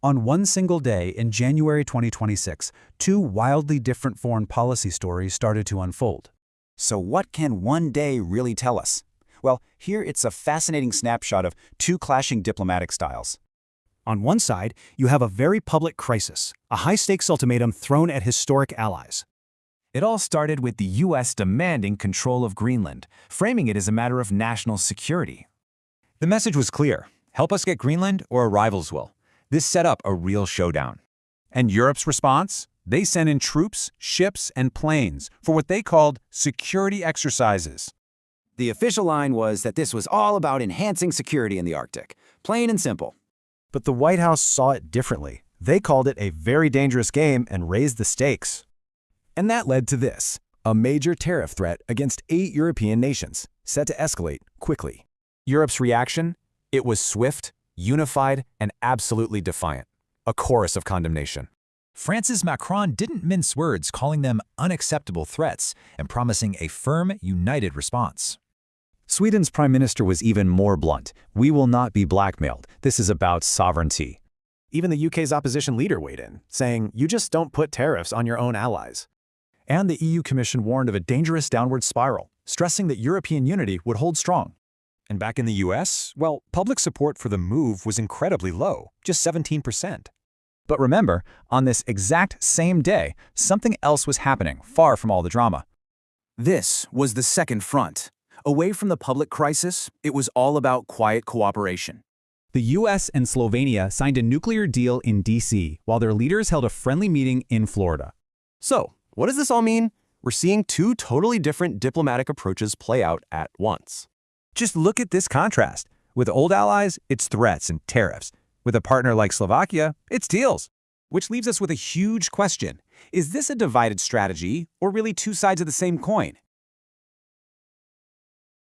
On one single day in January 2026, two wildly different foreign policy stories started to unfold. So what can one day really tell us? Well, here it's a fascinating snapshot of two clashing diplomatic styles. On one side, you have a very public crisis, a high-stakes ultimatum thrown at historic allies. It all started with the U.S. demanding control of Greenland, framing it as a matter of national security. The message was clear: help us get Greenland or our rivals will. This set up a real showdown. And Europe's response? They sent in troops, ships, and planes for what they called security exercises. The official line was that this was all about enhancing security in the Arctic. Plain and simple. But the White House saw it differently. They called it a very dangerous game and raised the stakes. And that led to this, a major tariff threat against 8 European nations, set to escalate quickly. Europe's reaction? It was swift, unified, and absolutely defiant. A chorus of condemnation. France's Macron didn't mince words, calling them unacceptable threats and promising a firm, united response. Sweden's prime minister was even more blunt. We will not be blackmailed. This is about sovereignty. Even the UK's opposition leader weighed in, saying, you just don't put tariffs on your own allies. And the EU Commission warned of a dangerous downward spiral, stressing that European unity would hold strong. And back in the US, well, public support for the move was incredibly low, just 17%. But remember, on this exact same day, something else was happening, far from all the drama. This was the second front. Away from the public crisis, it was all about quiet cooperation. The US and Slovenia signed a nuclear deal in D.C., while their leaders held a friendly meeting in Florida. So, what does this all mean? We're seeing two totally different diplomatic approaches play out at once. Just look at this contrast. With old allies, it's threats and tariffs. With a partner like Slovakia, it's deals. Which leaves us with a huge question. Is this a divided strategy, or really two sides of the same coin?